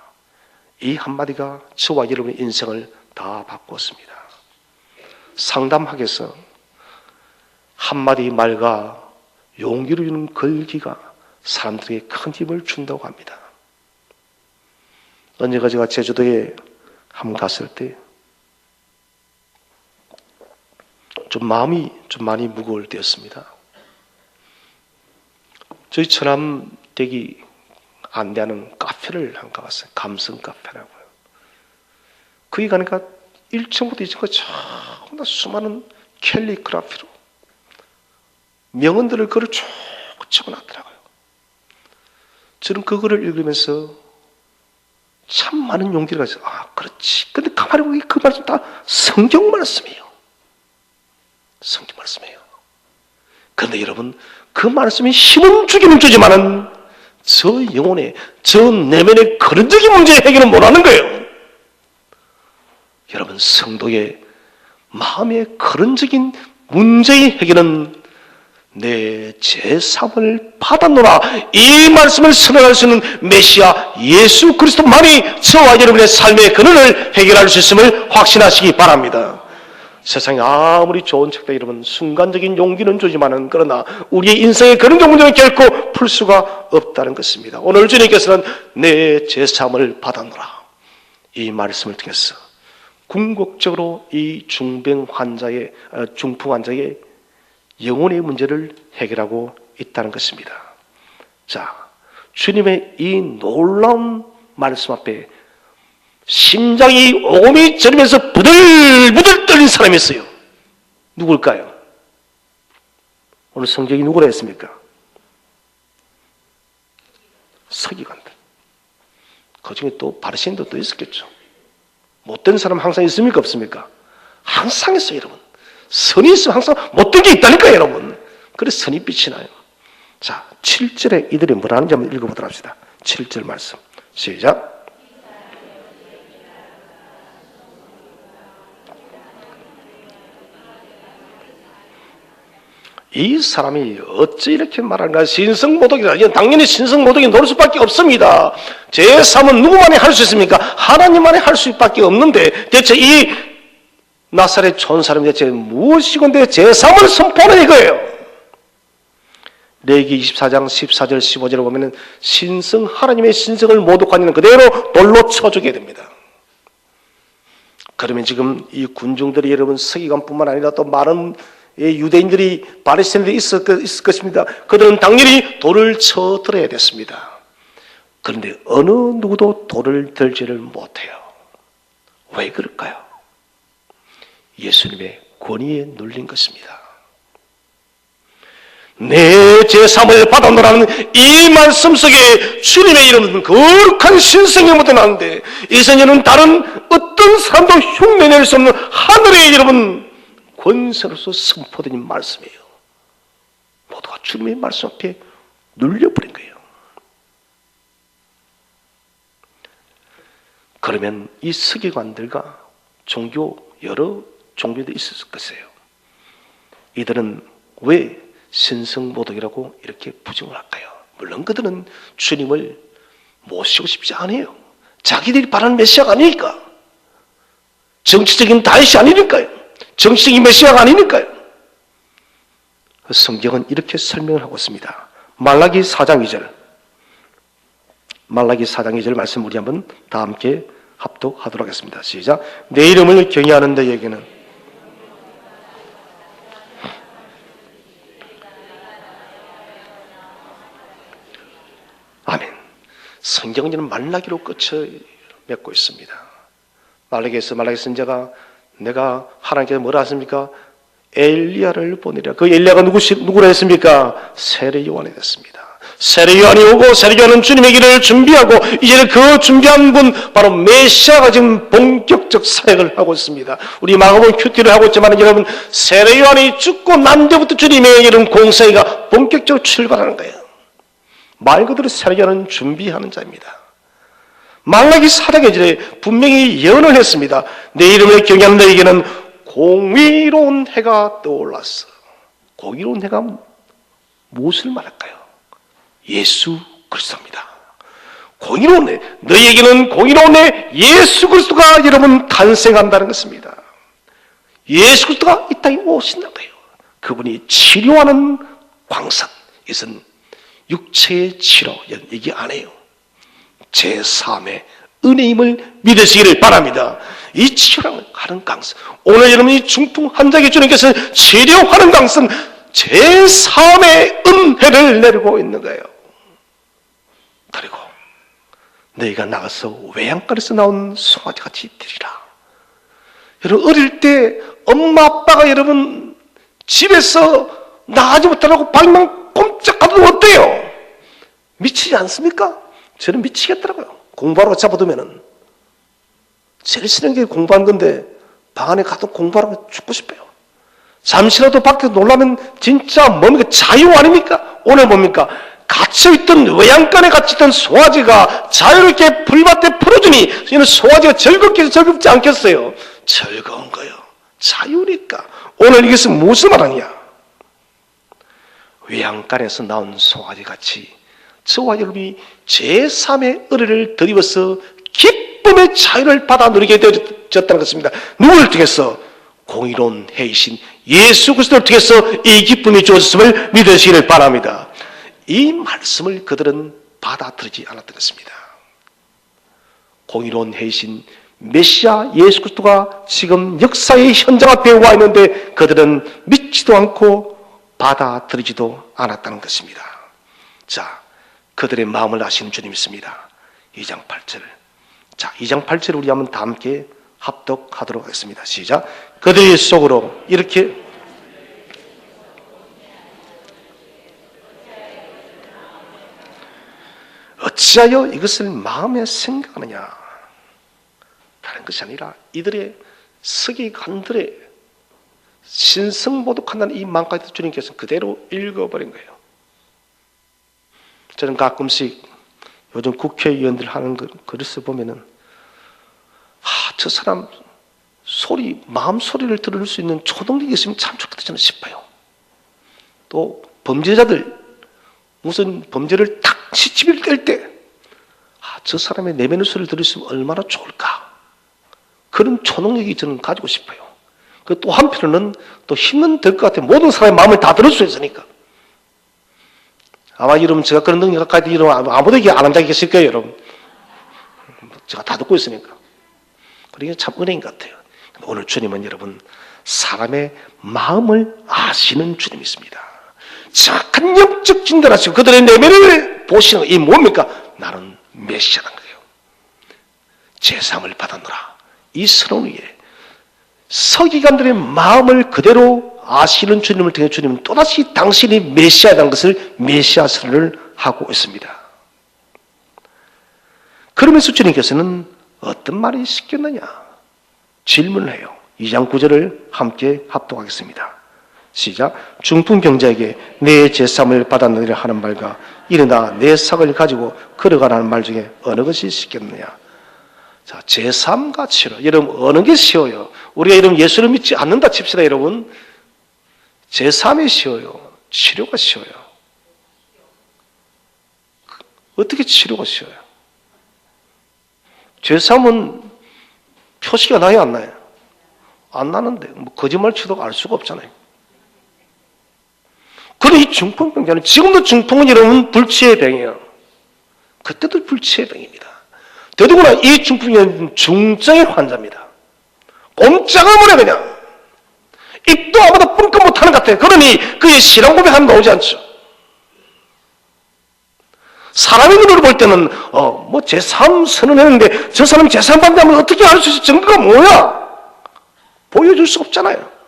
이 한마디가 저와 여러분의 인생을 다 바꾸었습니다. 상담학에서 한마디 말과 용기를 주는 글귀가 사람들에게 큰 힘을 준다고 합니다. 언제가 제가 제주도에 한번 갔을 때 좀 마음이 좀 많이 무거울 때였습니다. 저희 처남 댁이 안내하는 카페를 한번 가봤어요. 감성 카페라고요. 거기 가니까 1층부터 2층까지 전부 다 수많은 캘리그라피로 명언들을 글을 쭉 적어놨더라고요. 저는 그거를 읽으면서 참 많은 용기를 가져서 그렇지. 근데 가만히 보기 그 말씀 다 성경 말씀이에요. 성경 말씀이에요. 그런데 여러분 그 말씀이 힘은 주기는 주지만은 저 영혼의 저 내면의 근원적인 문제 해결은 못하는 거예요. 여러분 성도의 마음의 근원적인 문제의 해결은 내 제3을 받았노라 이 말씀을 선언할 수 있는 메시아 예수 그리스도만이 저와 여러분의 삶의 근원을 해결할 수 있음을 확신하시기 바랍니다. 세상에 아무리 좋은 책도 여러분 순간적인 용기는 주지만은 그러나 우리의 인생의 근원적 문제는 결코 풀 수가 없다는 것입니다. 오늘 주님께서는 내 제3을 받았노라 이 말씀을 통해서 궁극적으로 이 중풍 환자의 영혼의 문제를 해결하고 있다는 것입니다. 자, 주님의 이 놀라운 말씀 앞에 심장이 오금이 저리면서 부들부들 떨린 사람이 있어요. 누굴까요? 오늘 성경이 누구라 했습니까? 서기관들. 그 중에 또 바리새인도 또 있었겠죠. 못된 사람 항상 있습니까? 없습니까? 항상 있어요, 여러분. 선이 있으면 항상 못된 게 있다니까요, 여러분. 그래서 선이 빛이 나요. 자, 7절에 이들이 뭐라 하는지 한번 읽어보도록 합시다. 7절 말씀. 시작. 이 사람이 어찌 이렇게 말하는가? 신성모독이다. 당연히 신성모독이 노릴 수밖에 없습니다. 제3은 누구만이 할 수 있습니까? 하나님만이 할 수밖에 없는데 대체 이 나사렛 촌 사람이 대체 무엇이건데 제3을 선포하는 이거예요. 레위기 24장 14절 15절을 보면 신성 하나님의 신성을 모독하는 그대로 돌로 쳐주게 됩니다. 그러면 지금 이 군중들이 여러분 서기관뿐만 아니라 또 많은 유대인들이 바리새인들이 있을 것입니다. 그들은 당연히 돌을 쳐들어야 됐습니다. 그런데 어느 누구도 돌을 들지를 못해요. 왜 그럴까요? 예수님의 권위에 눌린 것입니다. 내 제3을 받아노라는 이 말씀 속에 주님의 이름은 거룩한 신성이 묻어나는데 이전에는 다른 어떤 사람도 흉내낼 수 없는 하늘의 여러분 권세로서 선포된 말씀이에요. 모두가 주님의 말씀 앞에 눌려버린 거예요. 그러면 이 서기관들과 여러 종교들이 있었을 것이에요. 이들은 왜 신성모독이라고 이렇게 부정을 할까요? 물론 그들은 주님을 모시고 싶지 않아요. 자기들이 바라는 메시아가 아니니까. 정치적인 다윗이 아니니까요. 정치적인 메시아가 아니니까요. 성경은 이렇게 설명을 하고 있습니다. 말라기 4장 2절. 말라기 4장 2절 말씀 우리 한번 다 함께 합독하도록 하겠습니다. 시작. 내 이름을 경외하는 자에게는 아멘. 성경은 이런 말라기로 끝을 맺고 있습니다. 말라기 선지자가 내가 하나님께서 뭐라 하십니까? 엘리야를 보내라. 그 엘리야가 누구라 했습니까? 세례 요한이 됐습니다. 세례 요한이 오고 세례 요한은 주님의 길을 준비하고 이제는 그 준비한 분 바로 메시아가 지금 본격적 사역을 하고 있습니다. 우리 마가복음 큐티를 하고 있지만 여러분 세례 요한이 죽고 난 뒤부터 주님의 이런 공생애가 본격적으로 출발하는 거예요. 말 그대로 세례 요한은 준비하는 자입니다. 말라기 4장에 이제 분명히 예언을 했습니다. 내 이름을 경외하는 너에게는 공의로운 해가 떠올랐어. 공의로운 해가 무엇을 말할까요? 예수 그리스도입니다. 공의로운 해, 너희에게는 공의로운 해 예수 그리스도가 여러분 탄생한다는 것입니다. 예수 그리스도가 이 땅에 오신다는 거예요. 그분이 치료하는 광선, 이것은 육체의 치료 얘기 안 해요. 제3의 은혜임을 믿으시기를 바랍니다. 이 치료하는 강선, 오늘 여러분이 중풍 환자에게 주님께서 치료하는 강선, 제3의 은혜를 내리고 있는 거예요. 그리고 너희가 나가서 외양간에서 나온 송아지같이 되리라. 여러분 어릴 때 엄마 아빠가 여러분 집에서 나가지 못하라고 방만 꼼짝하면 어때요? 미치지 않습니까? 저는 미치겠더라고요. 공부하러 잡아두면은 제일 싫은 게 공부하는 건데 방 안에 가도 공부하라고 죽고 싶어요. 잠시라도 밖에서 놀라면 진짜 뭡니까? 자유 아닙니까? 오늘 뭡니까? 갇혀있던 외양간에 갇혀있던 송아지가 자유롭게 풀밭에 풀어주니 이는 송아지가 즐겁지 않겠어요? 즐거운 거예요. 자유니까. 오늘 이것은 무슨 말하냐? 외양간에서 나온 송아지같이 저와 여러분이 제3의 은혜를 드리면서 기쁨의 자유를 받아 누리게 되었다는 것입니다. 누구를 통해서? 공의로운 해이신 예수 그리스도를 통해서 이 기쁨이 주어졌음을 믿으시기를 바랍니다. 이 말씀을 그들은 받아들이지 않았던 것입니다. 공의로운 해이신 메시아 예수 그리스도가 지금 역사의 현장 앞에 와 있는데 그들은 믿지도 않고 받아들이지도 않았다는 것입니다. 자, 그들의 마음을 아시는 주님이 있습니다. 2장 8절. 자, 2장 8절을 우리 한번 다 함께 합독하도록 하겠습니다. 시작. 그들의 속으로 이렇게 어찌하여 이것을 마음에 생각하느냐 다른 것이 아니라 이들의 서기관들의 신성모독한다는 이 마음까지 주님께서 그대로 읽어버린 거예요. 저는 가끔씩 요즘 국회의원들 하는 글을 보면은 저 사람 마음 소리를 들을 수 있는 초동력이 있으면 참 좋겠다 저는 싶어요. 또 범죄자들 무슨 범죄를 딱 시치미를 뗄 때 저 사람의 내면의 소리를 들을 수 있으면 얼마나 좋을까. 그런 초능력이 저는 가지고 싶어요. 그 또 한편으로는 또 힘은 될 것 같아요. 모든 사람의 마음을 다 들을 수 있으니까. 아마 여러분 제가 그런 능력 가지고 여러분 아무도 얘기 안 한 적이 계실 거예요. 여러분 제가 다 듣고 있으니까. 그러니까 참 은혜인 것 같아요. 오늘 주님은 여러분 사람의 마음을 아시는 주님이십니다. 정확한 영적 진단하시고 그들의 내면을 보시는 이 뭡니까? 나는 메시아라는 거예요. 제삼을 받았노라. 이 서러운 위에 서기관들의 마음을 그대로 아시는 주님을 통해 주님은 또다시 당신이 메시아라는 것을 메시아 선언을 하고 있습니다. 그러면서 주님께서는 어떤 말이 시켰느냐? 질문을 해요. 2장 9절을 함께 합독하겠습니다. 시작. 중풍병자에게 내 제삼을 받았느니라 하는 말과 일어나 내 삭을 가지고 걸어가라는 말 중에 어느 것이 쉽겠느냐? 자, 제삼과 치료. 여러분 어느 게 쉬워요? 우리가 여러분 예수를 믿지 않는다 칩시다 여러분. 제삼이 쉬워요? 치료가 쉬워요? 어떻게 치료가 쉬워요? 제삼은 표시가 나요 안 나요? 안 나는데 뭐 거짓말 치도 알 수가 없잖아요. 그런데 이 중풍병자는 지금도 중풍은 여러분 불치의 병이에요. 그때도 불치의 병입니다. 더더구나 이 중풍은 중증의 환자입니다. 꼼짝을 못해 그냥. 입도 아무도 뿜끔 못하는 것 같아요. 그러니 그의 신앙 고백하면 나오지 않죠. 사람의 눈으로 볼 때는 뭐 제3 선언했는데 저 사람이 제3 받는다면 어떻게 알 수 있어? 증거가 뭐야? 보여줄 수 없잖아요.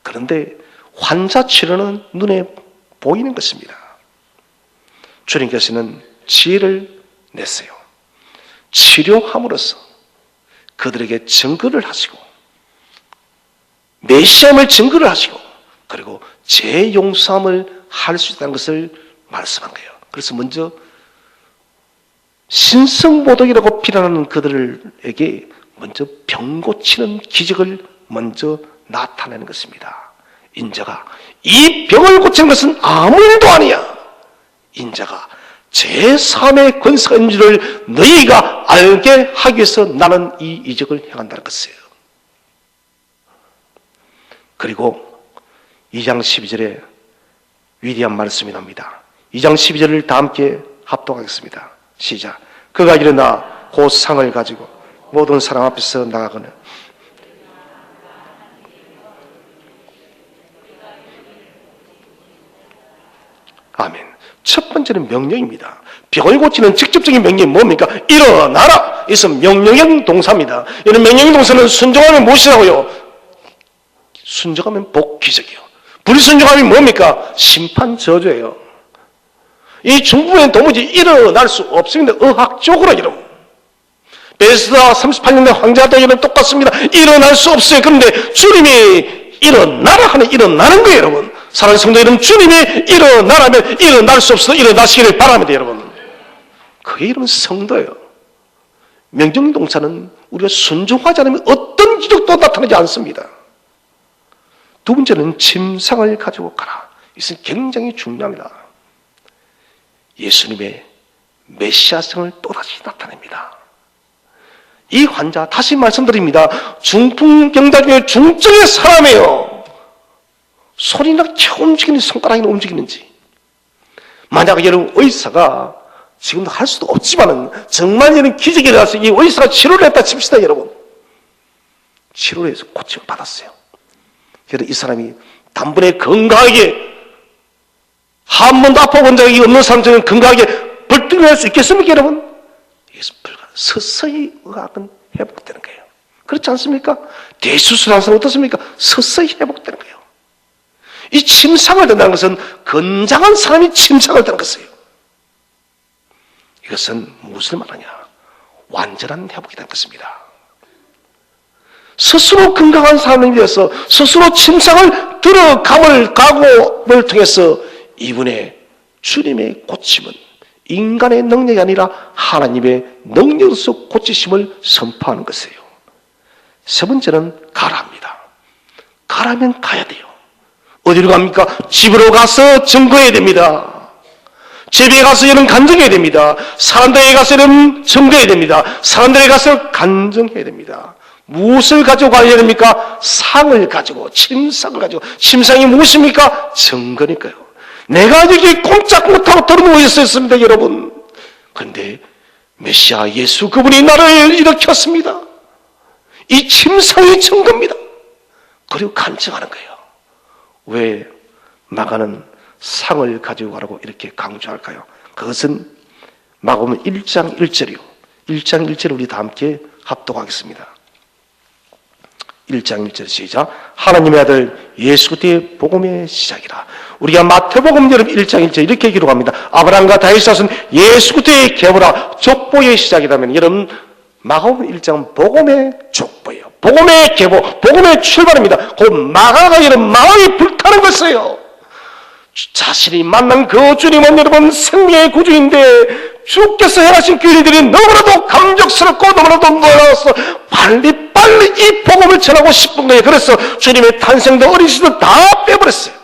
그런데 환자 치료는 눈에 보이는 것입니다. 주님께서는 지혜를 냈어요. 치료함으로써 그들에게 증거를 하시고 메시아임을 증거를 하시고 그리고 죄 용서함을 할 수 있다는 것을 말씀한 거예요. 그래서 먼저 신성모독이라고 비난하는 그들에게 먼저 병 고치는 기적을 먼저 나타내는 것입니다. 인자가 이 병을 고치는 것은 아무 일도 아니야. 인자가 제3의 권세가 있는 줄을 너희가 알게 하기 위해서 나는 이 이적을 행한다는 것이에요. 그리고 2장 12절에 위대한 말씀이 납니다. 2장 12절을 다 함께 합독하겠습니다. 시작. 그가 일어나 곧 상을 가지고 모든 사람 앞에서 나가거늘 아멘. 첫 번째는 명령입니다. 병을 고치는 직접적인 명령이 뭡니까? 일어나라! 이것은 명령형 동사입니다. 이런 명령형 동사는 순종하면 무엇이라고요? 순종하면 복, 기적이요. 불순종하면 뭡니까? 심판, 저주예요. 이 중부에는 도무지 일어날 수 없습니다. 의학적으로 여러분. 베스다 38년대 황제한테 이런 똑같습니다. 일어날 수 없어요. 그런데 주님이 일어나라 하는 일어나는 거예요, 여러분. 사랑하는 성도 여러분, 주님이 일어나라면 일어날 수 없어도 일어나시기를 바랍니다, 여러분. 그게 여러분 성도예요. 명령동사는 우리가 순종하지 않으면 어떤 기적도 나타나지 않습니다. 두 번째는 침상을 가지고 가라. 이것은 굉장히 중요합니다. 예수님의 메시아성을 또다시 나타냅니다. 이 환자, 다시 말씀드립니다. 중풍병자 중에 중증의 사람이에요. 소리나 켜 움직이는지 손가락이나 움직이는지. 만약 여러분 의사가 지금도 할 수도 없지만은 정말 이런 기적이 일어나서 이 의사가 치료를 했다 칩시다, 여러분. 치료를 해서 고침을 받았어요. 그래서 이 사람이 단번에 건강하게 한 번도 아파본 적이 없는 사람처럼 건강하게 벌떡 일어날 수 있겠습니까, 여러분? 이것은 불가능. 서서히 의학은 회복되는 거예요. 그렇지 않습니까? 대수술한 사람 어떻습니까? 서서히 회복되는 거예요. 이 침상을 든다는 것은 건장한 사람이 침상을 드는 것이에요. 이것은 무엇을 말하냐? 완전한 회복이라는 것입니다. 스스로 건강한 사람에 비해서 스스로 침상을 들어감을 각오를 통해서 이분의 주님의 고침은 인간의 능력이 아니라 하나님의 능력으로서 고치심을 선포하는 것이에요. 세 번째는 가라합니다. 가라면 가야 돼요. 어디로 갑니까? 집으로 가서 증거해야 됩니다. 집에 가서 이런 간증해야 됩니다. 사람들에게 가서 이런 증거해야 됩니다. 사람들에게 가서 간증해야 됩니다. 무엇을 가지고 가야 됩니까? 상을 가지고, 침상을 가지고. 침상이 무엇입니까? 증거니까요. 내가 여기 꼼짝 못하고 들어누워 있었습니다, 여러분. 그런데 메시아 예수 그분이 나를 일으켰습니다. 이 침상이 증거입니다. 그리고 간증하는 거예요. 왜 마가는 상을 가지고 가라고 이렇게 강조할까요? 그것은 마가복음 1장 1절이요. 1장 1절 우리 다 함께 합독하겠습니다. 1장 1절 시작. 하나님의 아들 예수 그리스도의 복음의 시작이라. 우리가 마태복음 여러분 1장 1절 이렇게 기록합니다. 아브라함과 다윗은 예수 그리스도의 계보라 족보의 시작이라면 여러분 마가복음 1장은 복음의 족보예요. 복음의 계보, 복음의 출발입니다. 그 마가가 여러분 마음이 불타는 것이에요. 자신이 만난 그 주님은 여러분 생명의 구주인데 주께서 행하신 그 일들이 너무나도 감격스럽고 너무나도 놀라워서 빨리 이 복음을 전하고 싶은 거예요. 그래서 주님의 탄생도 어린 시절 다 빼버렸어요.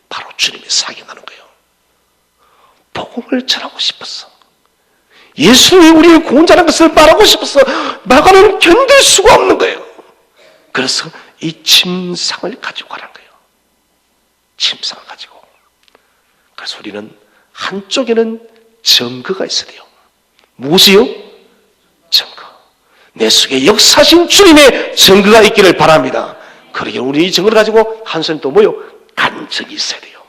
바로 주님의 사역이 나는 거예요. 복음을 전하고 싶었어. 예수님이 우리의 구원자라는 것을 말하고 싶어서 마가는 견딜 수가 없는 거예요. 그래서 이 침상을 가지고 가라는 거예요. 침상을 가지고. 그래서 우리는 한쪽에는 증거가 있어야 돼요. 무엇이요? 증거. 내 속에 역사신 주님의 증거가 있기를 바랍니다. 그러기에 우리 이 증거를 가지고 한 손에 또 뭐요? 간증이 있어야 돼요.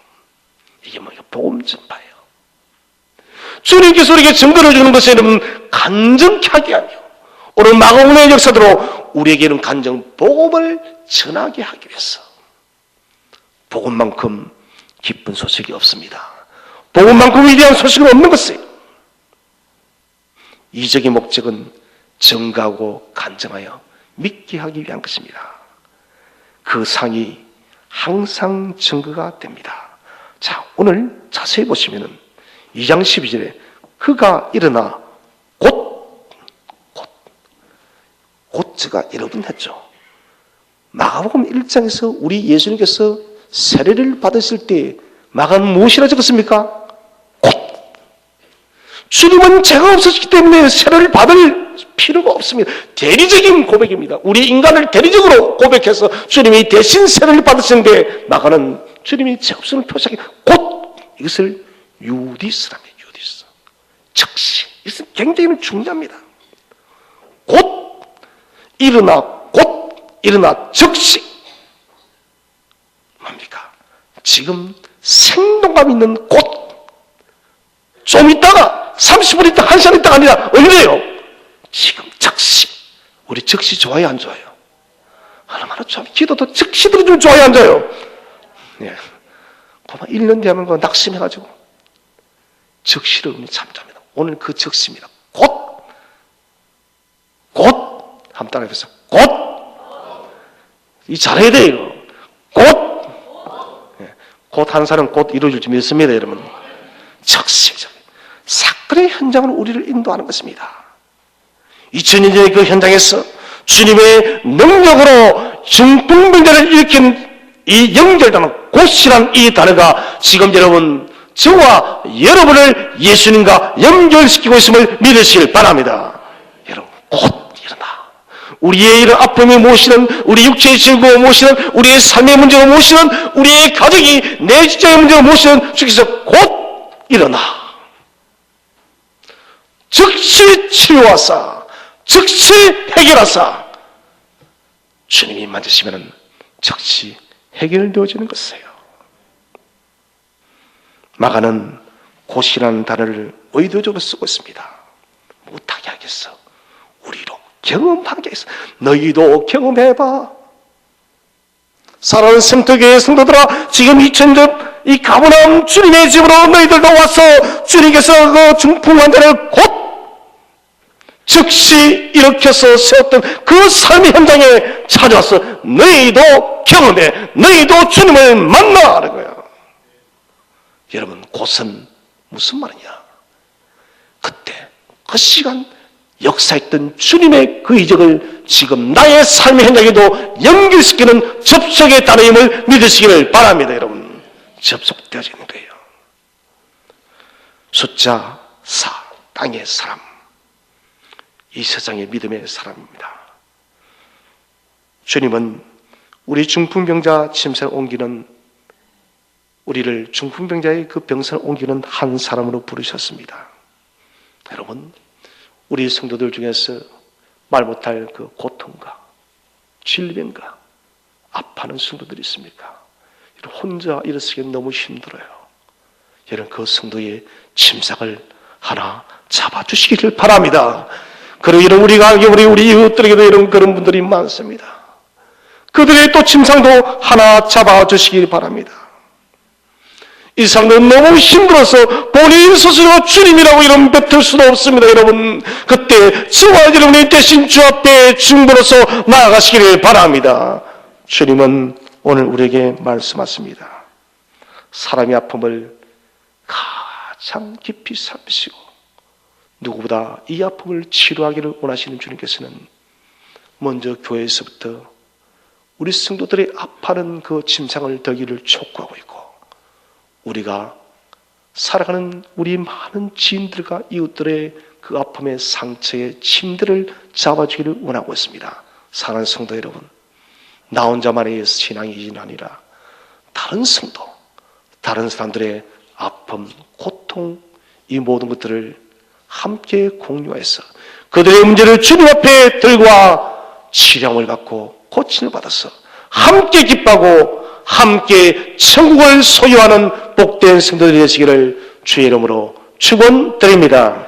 이게 뭐예요? 복음 전파예요. 주님께서 우리에게 증거를 주는 것은 여러분 간증케 하게 하며 오늘 마가복음의 역사대로 우리에게는 간증 복음을 전하게 하기 위해서 복음만큼 기쁜 소식이 없습니다. 복음만큼 위대한 소식은 없는 것이에요. 이적의 목적은 증거하고 간증하여 믿게 하기 위한 것입니다. 그 상이 항상 증거가 됩니다. 자, 오늘 자세히 보시면은 2장 12절에 그가 일어나 곧 저가 이러긴 했죠. 마가복음 1장에서 우리 예수님께서 세례를 받으실 때 마가는 무엇이라 적었습니까? 곧. 주님은 죄가 없으시기 때문에 세례를 받을 필요가 없습니다. 대리적인 고백입니다. 우리 인간을 대리적으로 고백해서 주님이 대신 세례를 받으시는데 마가는 주님이 죄 없음을 표시하기 곧 이것을 유디스랍니다. 유디스. 즉시. 이것은 굉장히 중요합니다. 곧 일어나 즉시. 뭡니까? 지금 생동감 있는 곧. 좀 있다가 30분 있다가 1시간 있다가 아니라 언제요? 지금 즉시. 우리 즉시 좋아요 안 좋아요? 얼마나 좋아요? 기도도 즉시 들어주면 좋아요 안 좋아요? 예. 그만 1년 뒤하면 그 낙심해가지고 즉시를 참 좋아합니다. 오늘 그 즉시입니다. 곧 한번 따라해보세요. 곧. 이 잘해야 돼요, 이거. 곧. 예. 곧 하는 사람은 곧 이루어질지 믿습니다, 여러분. 즉시. 사건의 현장으로 우리를 인도하는 것입니다. 2000년 전에 그 현장에서 주님의 능력으로 중풍병자를 일으킨 이 연결단어, 곧이란 이 단어가 지금 여러분, 저와 여러분을 예수님과 연결시키고 있음을 믿으시길 바랍니다. 여러분, 곧 일어나. 우리의 이런 아픔이 무엇이든, 우리 육체의 질병이 무엇이든, 우리의 삶의 문제가 무엇이든, 우리의 가족이 내 직장의 문제가 무엇이든 주께서 곧 일어나. 즉시 치유하사, 즉시 해결하사. 주님이 만지시면 즉시 해결되어지는 것이에요. 마가는 곧이라는 단어를 의도적으로 쓰고 있습니다. 못하게 하겠어. 우리로 경험하게 했어. 너희도 경험해봐. 사랑하는 sem터교회 성도들아, 지금 2000년 이 가버나움 주님의 집으로 너희들도 와서 주님께서 그 중풍 환자를 곧 즉시 일으켜서 세웠던 그 삶의 현장에 찾아와서 너희도 경험해, 너희도 주님을 만나 하는 거야. 여러분, 곧은 무슨 말이냐? 그때 그 시간 역사했던 주님의 그 이적을 지금 나의 삶의 현장에도 연결시키는 접속의 단어임을 믿으시기를 바랍니다. 여러분, 접속되어지는 거예요. 숫자 4, 땅의 사람. 이 세상의 믿음의 사람입니다. 주님은 우리 중풍병자 침세를 옮기는, 우리를 중풍병자의 그 병선을 옮기는 한 사람으로 부르셨습니다. 여러분, 우리 성도들 중에서 말 못할 그 고통과 질병과 아파하는 성도들이 있습니까? 혼자 일어서기 너무 힘들어요. 여러분, 그 성도의 침상을 하나 잡아주시기를 바랍니다. 그리고 이런 우리가 우리 이웃들에게도 이런 그런 분들이 많습니다. 그들의 또 침상도 하나 잡아주시기 바랍니다. 이 사람들은 너무 힘들어서 본인 스스로 주님이라고 이름 뱉을 수도 없습니다. 여러분, 그때 저와 여러분이 대신 주 앞에 중보로서 나아가시기를 바랍니다. 주님은 오늘 우리에게 말씀하십니다. 사람의 아픔을 가장 깊이 살피시고 누구보다 이 아픔을 치료하기를 원하시는 주님께서는 먼저 교회에서부터 우리 성도들의 아파하는 그 침상을 덜기를 촉구하고 있고, 우리가 살아가는 우리 많은 지인들과 이웃들의 그 아픔의 상처의 침들을 잡아주기를 원하고 있습니다. 사랑하는 성도 여러분, 나 혼자만의 신앙이 아니라 다른 성도, 다른 사람들의 아픔, 고통, 이 모든 것들을 함께 공유해서 그들의 문제를 주님 앞에 들고 치료함을 받고 고침을 받아서 함께 기뻐하고 함께 천국을 소유하는 복된 성도들이 되시기를 주의 이름으로 축원드립니다.